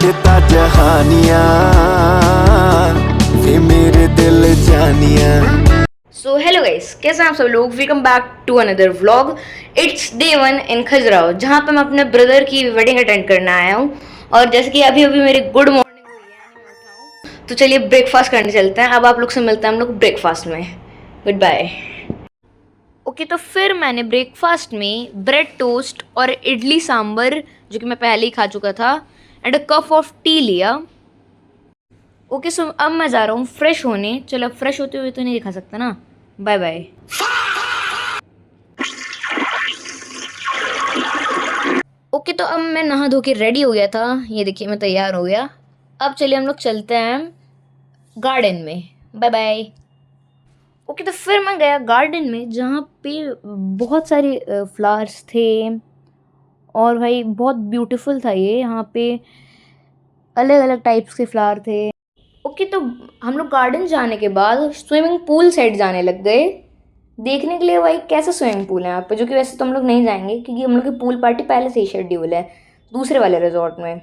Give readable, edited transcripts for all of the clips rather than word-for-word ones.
किता जहानिया वे मेरे दिल जानिया। सो हेलो गाइस, कैसे हैं आप सब लोग। Welcome back to another vlog. It's day 1 in Khajuraho, जहाँ पे मैं अपने ब्रदर की वेडिंग अटेंड करने आया हूँ। और जैसे कि अभी अभी मेरी गुड मॉर्निंग हुई है, यानी मैं उठा हूँ, तो चलिए ब्रेकफास्ट करने चलते हैं। अब आप लोग से मिलते हैं हम लोग ब्रेकफास्ट में। Good bye. ओके, तो फिर मैंने ब्रेकफास्ट में ब्रेड टोस्ट और इडली सांबर, जो कि मैं पहले ही खा चुका था, and a cup of T लिया। ओके, सो अब मैं जा रहा हूँ फ्रेश होने। चलो, अब फ्रेश होते हुए तो नहीं दिखा सकता ना। Bye bye. ओके, तो अब मैं नहा धो के रेडी हो गया था। ये देखिए, मैं तैयार हो गया। अब चलिए हम लोग चलते हैं गार्डन में। Bye bye. ओके, तो फिर मैं गया गार्डन में, जहाँ पे बहुत सारे फ्लावर्स थे। और भाई बहुत ब्यूटीफुल था ये। यहाँ पे अलग अलग टाइप्स के फ्लावर थे। ओके, तो हम लोग गार्डन जाने के बाद स्विमिंग पूल साइड जाने लग गए, देखने के लिए भाई कैसे स्विमिंग पूल है यहाँ पे। जो कि वैसे तो हम लोग नहीं जाएंगे, क्योंकि हम लोग की पूल पार्टी पहले से ही शेड्यूल है दूसरे वाले रिजॉर्ट में।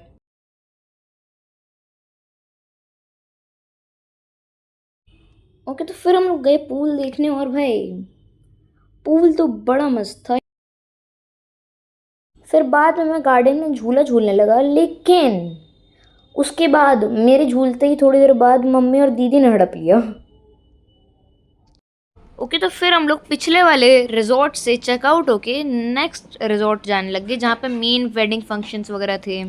ओके, तो फिर हम लोग गए पूल देखने, और भाई पूल तो बड़ा मस्त था। फिर बाद में मैं गार्डन में झूला झूलने लगा, लेकिन उसके बाद मेरे झूलते ही थोड़ी देर बाद मम्मी और दीदी ने हड़प लिया। ओके, तो फिर हम लोग पिछले वाले रिजॉर्ट से चेकआउट होके नेक्स्ट रिजॉर्ट जाने लग गए, जहाँ पे मेन वेडिंग फंक्शंस वगैरह थे।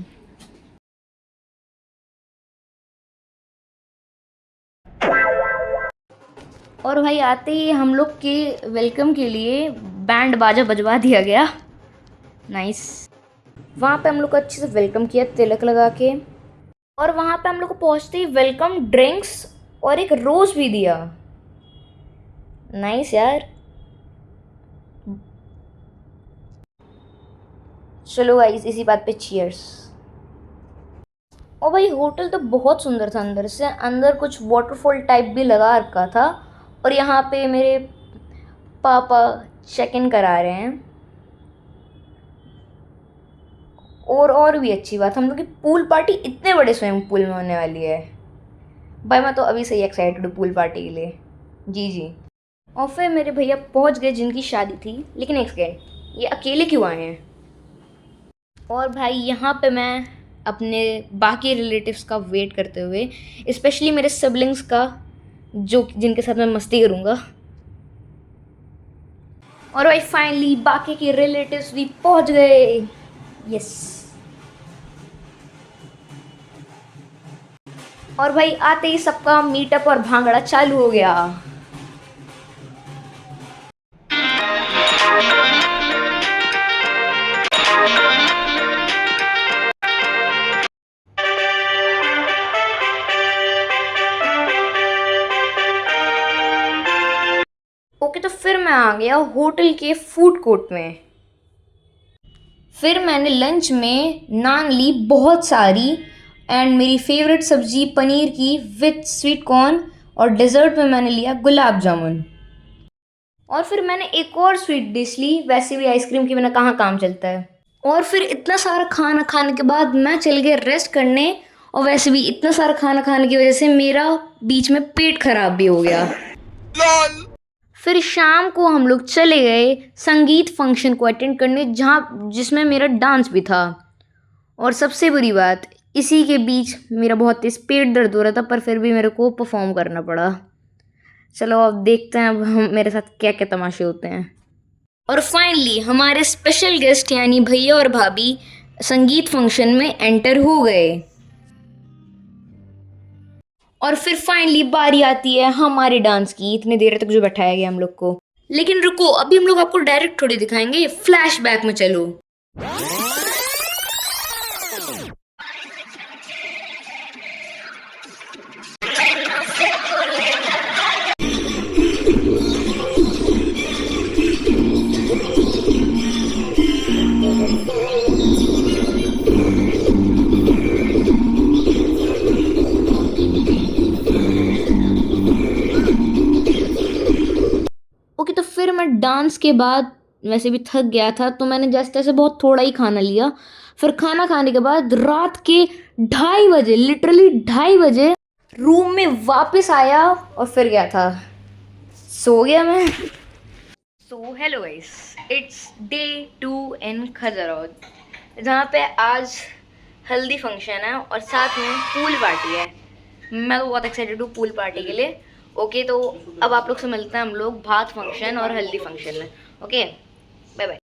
और भाई आते ही हम लोग के वेलकम के लिए बैंड बाजा बजवा दिया गया। नाइस। वहाँ पे हम लोग को अच्छे से वेलकम किया तिलक लगा के। और वहाँ पे हम लोग को पहुँचते ही वेलकम ड्रिंक्स और एक रोज़ भी दिया। नाइस यार। चलो गाइस, इसी बात पे चीयर्स। और भाई होटल तो बहुत सुंदर था, अंदर से अंदर कुछ वाटरफॉल टाइप भी लगा रखा था। और यहाँ पे मेरे पापा चेक इन करा रहे हैं। और भी अच्छी बात, हम लोग की पूल पार्टी इतने बड़े स्विमिंग पूल में होने वाली है। भाई मैं तो अभी से ही एक्साइटेड हूँ पूल पार्टी के लिए। जी जी। और फिर मेरे भैया पहुँच गए जिनकी शादी थी। लेकिन एक सेकेंड, ये अकेले क्यों आए हैं। और भाई यहाँ पे मैं अपने बाकी रिलेटिव्स का वेट करते हुए, स्पेशली मेरे सिबलिंग्स का, जो जिनके साथ मैं मस्ती करूँगा। और भाई फाइनली बाकी के रिलेटिव्स भी पहुँच गए। यस। और भाई आते ही सबका मीटअप और भांगड़ा चालू हो गया। ओके, तो फिर मैं आ गया होटल के फूड कोर्ट में। फिर मैंने लंच में नान ली बहुत सारी, एंड मेरी फेवरेट सब्जी पनीर की विथ स्वीट कॉर्न। और डेजर्ट में मैंने लिया गुलाब जामुन। और फिर मैंने एक और स्वीट डिश ली, वैसे भी आइसक्रीम के बिना कहाँ काम चलता है। और फिर इतना सारा खाना खाने के बाद मैं चल गया रेस्ट करने। और वैसे भी इतना सारा खाना खाने की वजह से मेरा बीच में पेट खराब भी हो गया। फिर शाम को हम लोग चले गए संगीत फंक्शन को अटेंड करने, जिसमें मेरा डांस भी था। और सबसे बुरी बात, इसी के बीच मेरा बहुत तेज पेट दर्द हो रहा था, पर फिर भी मेरे को परफॉर्म करना पड़ा। चलो अब देखते हैं अब मेरे साथ क्या क्या तमाशे होते हैं। और फाइनली हमारे स्पेशल गेस्ट यानी भैया और भाभी संगीत फंक्शन में एंटर हो गए। और फिर फाइनली बारी आती है हमारे डांस की। इतने देर तक जो बैठाया गया हम लोग को। लेकिन रुको, अभी हम लोग आपको डायरेक्ट थोड़ी दिखाएंगे, फ्लैशबैक में चलो। ओके, तो फिर मैं डांस के बाद वैसे भी थक गया था, तो मैंने जैसे तैसे बहुत थोड़ा ही खाना लिया। फिर खाना खाने के बाद रात के 2:30 बजे, लिटरली 2:30 बजे रूम में वापस आया और फिर गया था, सो गया मैं। So hello guys, it's day 2 इन खजराबाद, जहाँ पे आज हल्दी फंक्शन है और साथ में पूल पार्टी है। मैं तो बहुत एक्साइटेड हूँ पूल पार्टी के लिए। ओके, तो अब आप लोग से मिलते हैं हम लोग भात फंक्शन और हल्दी फंक्शन में। Okay, bye bye.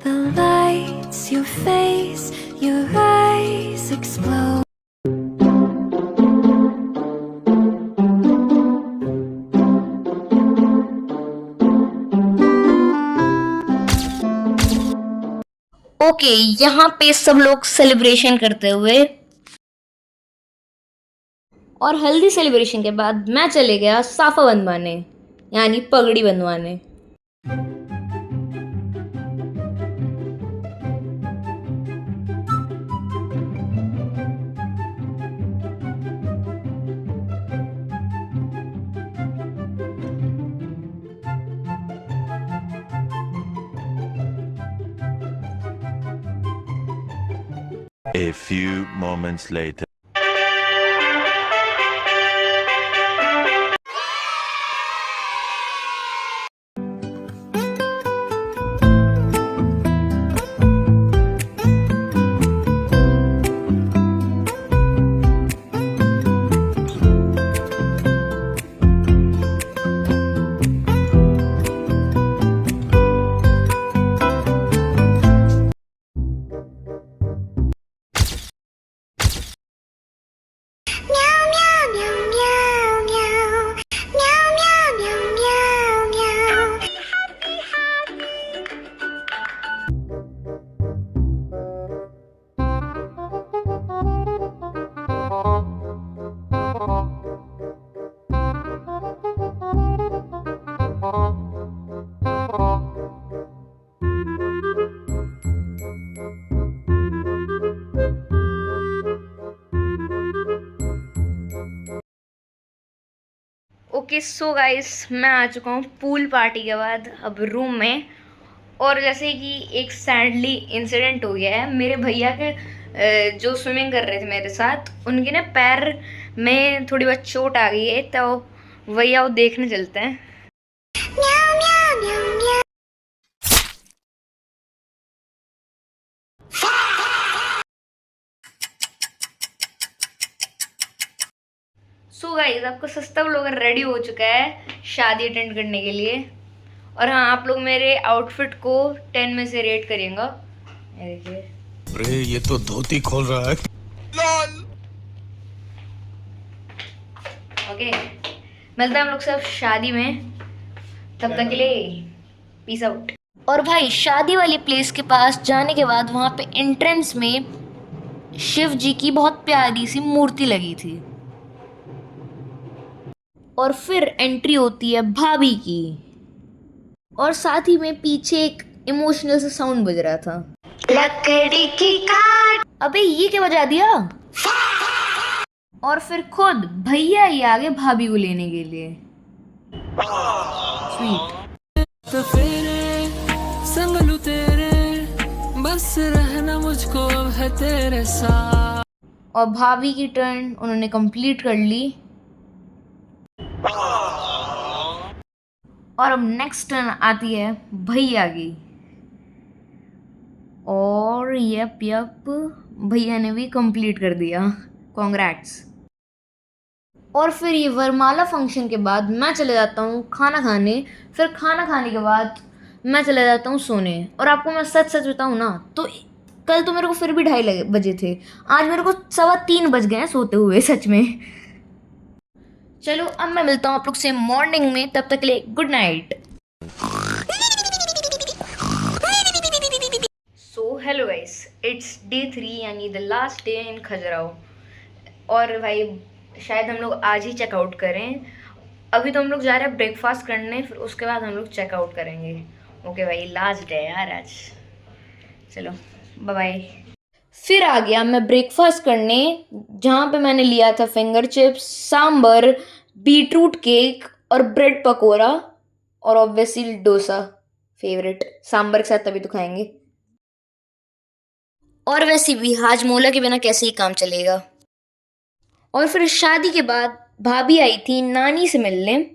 The lights, your face, your eyes explode. Okay, यहाँ पे सब लोग सेलिब्रेशन करते हुए और हल्दी सेलिब्रेशन के बाद मैं चले गया साफा बनवाने, यानी पगड़ी बनवाने। A few moments later. Meow meow meow meow meow. Meow meow meow meow meow. Okay, so guys, मैं आ चुका हूँ पूल पार्टी के बाद अब रूम में। और जैसे कि एक सैडली इंसिडेंट हो गया है मेरे भैया के, जो स्विमिंग कर रहे थे मेरे साथ, उनके ना पैर में थोड़ी बहुत चोट आ गई है, तो भैया वो देखने चलते हैं। Meow meow meow meow. So guys, आपका सस्ता ब्लॉगर रेडी हो चुका है शादी अटेंड करने के लिए। और हाँ, आप लोग मेरे आउटफिट को 10 में से रेट करिएगा। ये देखिए, अरे ये तो धोती खोल रहा है। ओके, मिलते हैं हम लोग सब शादी में, तब तक के लिए पीस आउट। और भाई, शादी वाली प्लेस के पास जाने के बाद वहाँ पे एंट्रेंस में शिव जी की बहुत प्यारी सी मूर्ति लगी थी, और फिर एंट्री होती है भाभी की, और साथ ही में पीछे एक इमोशनल सा साउंड बज रहा था, लकड़ी की काट. अबे ये क्या बजा दिया। और फिर खुद भैया ही आगे भाभी को लेने के लिए। स्वीट। फेरे संभलू तेरे, बस रहना मुझको अब है तेरे साथ। और भाभी की टर्न उन्होंने कंप्लीट कर ली, और अब नेक्स्ट टर्न आती है भैया की, और यप भैया ने भी कंप्लीट कर दिया, कॉन्ग्रेट्स। और फिर ये वरमाला फंक्शन के बाद मैं चले जाता हूँ खाना खाने। फिर खाना खाने के बाद मैं चले जाता हूँ सोने। और आपको मैं सच सच बताऊँ ना, तो कल तो मेरे को फिर भी 2:30 बजे थे, आज मेरे को 3:15 बज गए हैं सोते हुए, सच में। चलो, अब मैं मिलता हूँ आप लोग से मॉर्निंग में, तब तक के लिए good night. So hello guys, it's day 3, यानी the last day in Khajuraho. और भाई, शायद हम लोग आज ही चेकआउट करें। अभी तो हम लोग जा रहे हैं ब्रेकफास्ट करने, फिर उसके बाद हम लोग चेकआउट करेंगे। ओके भाई, लास्ट डे यार आज। चलो, बाय बाय। फिर आ गया मैं ब्रेकफास्ट करने, जहाँ पे मैंने लिया था finger chips, sambar, beetroot cake और ब्रेड पकोड़ा, और ऑब्वियसली डोसा, फेवरेट, सांबर के साथ तभी तो खाएंगे। और वैसे भी हाजमोला के बिना कैसे ही काम चलेगा। और फिर शादी के बाद भाभी आई थी नानी से मिलने।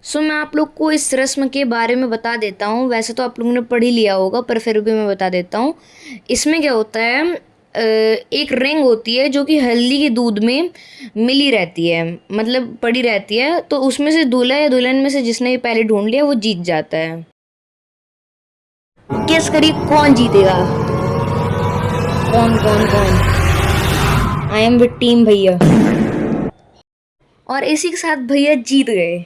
सो मैं आप लोग को इस रस्म के बारे में बता देता हूँ। वैसे तो आप लोगों ने पढ़ ही लिया होगा, पर फिर भी मैं बता देता हूँ। इसमें क्या होता है, एक रिंग होती है जो कि हल्दी के दूध में मिली रहती है, मतलब पड़ी रहती है। तो उसमें से दूल्हा या दुल्हन में से जिसने भी पहले ढूंढ लिया वो जीत जाता है। गेस करिए कौन जीतेगा? कौन कौन कौन? आई एम विद टीम भैया। और इसी के साथ भैया जीत गए।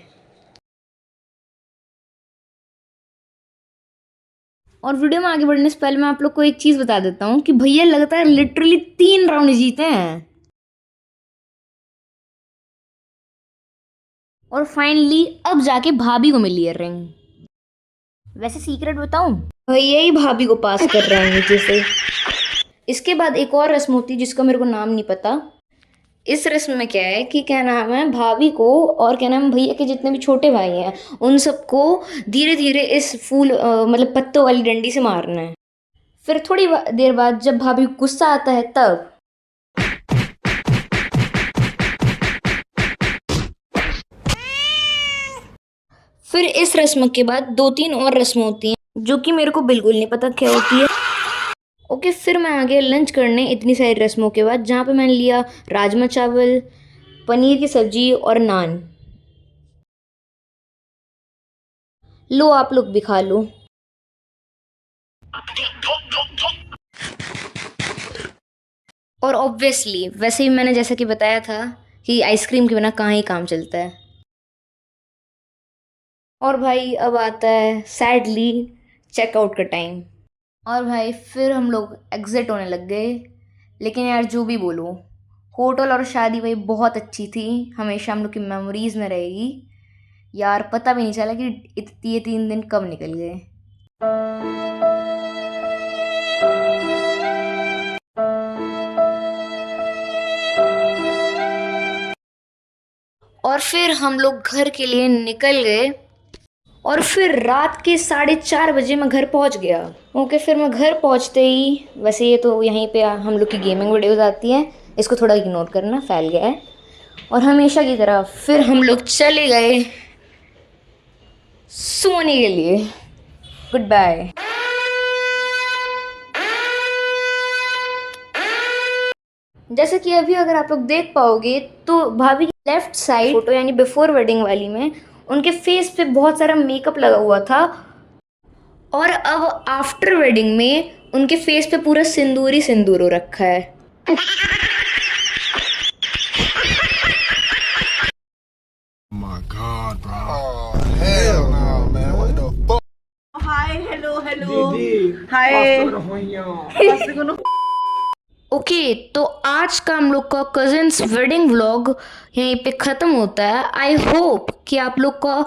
और वीडियो में आगे बढ़ने से पहले मैं आप लोग को एक चीज़ बता देता हूँ कि भैया लगातार लिटरली 3 राउंड जीते हैं। और फाइनली अब जाके भाभी को मिली है रिंग। वैसे सीक्रेट बताऊं, भैया ही भाभी को पास कर रहे हैं नीचे से। इसके बाद एक और रस्म होती है जिसका मेरे को नाम नहीं पता। इस रस्म में क्या है कि क्या नाम है, भाभी को और क्या नाम भैया के जितने भी छोटे भाई हैं उन सबको धीरे धीरे इस फूल मतलब पत्तों वाली डंडी से मारना है। फिर थोड़ी देर बाद जब भाभी को गुस्सा आता है तब फिर इस रस्म के बाद 2-3 और रस्म होती हैं जो कि मेरे को बिल्कुल नहीं पता क्या होती है। ओके, फिर मैं आ गया लंच करने इतनी सारी रस्मों के बाद, जहाँ पे मैंने लिया राजमा चावल, पनीर की सब्जी और नान। लो आप लोग भी खा लो। और ऑब्वियसली वैसे ही मैंने जैसा कि बताया था कि आइसक्रीम के बिना कहाँ ही काम चलता है। और भाई अब आता है सैडली चेकआउट का टाइम। और भाई फिर हम लोग एग्ज़िट होने लग गए। लेकिन यार जो भी बोलो, होटल और शादी भाई बहुत अच्छी थी, हमेशा हम लोग की मेमोरीज़ में रहेगी। यार पता भी नहीं चला कि ये 3 दिन कब निकल गए। और फिर हम लोग घर के लिए निकल गए। और फिर रात के 4:30 बजे मैं घर पहुंच गया। ओके, फिर मैं घर पहुंचते ही, वैसे ये तो यहीं पे हम लोग की गेमिंग वीडियोज़ आती हैं, इसको थोड़ा इग्नोर करना, फैल गया है। और हमेशा की तरह फिर हम लोग चले गए सोने के लिए। Good bye. जैसे कि अभी अगर आप लोग देख पाओगे तो भाभी की लेफ्ट साइड फोटो यानी बिफोर वेडिंग वाली में उनके फेस पे बहुत सारा मेकअप लगा हुआ था। और अब आफ्टर वेडिंग में उनके फेस पे पूरा सिंदूर ही सिंदूर हो रखा है। My God, bro. Oh, hell no, man. What the fuck? Hi, hello. Hi. Okay, तो आज का हम लोग का कजिन्स वेडिंग व्लॉग यहीं पे ख़त्म होता है। आई होप कि आप लोग का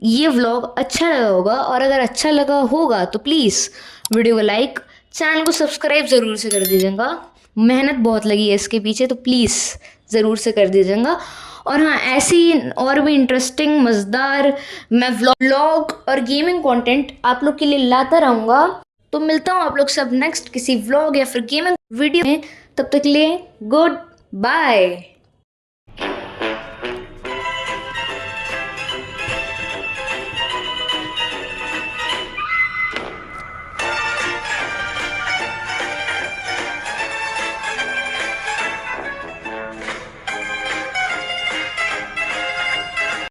ये व्लॉग अच्छा लगा होगा, और अगर अच्छा लगा होगा तो प्लीज़ वीडियो को लाइक, चैनल को सब्सक्राइब ज़रूर से कर दीजिएगा। मेहनत बहुत लगी है इसके पीछे, तो प्लीज़ ज़रूर से कर दीजिएगा। और हाँ, ऐसी और भी इंटरेस्टिंग मज़ेदार मैं व्लॉग और गेमिंग कंटेंट आप लोग के लिए लाता रहूँगा। तो मिलता हूँ आप लोग सब नेक्स्ट किसी व्लॉग या फिर गेमिंग वीडियो में। तब तक के लिए गुड बाय।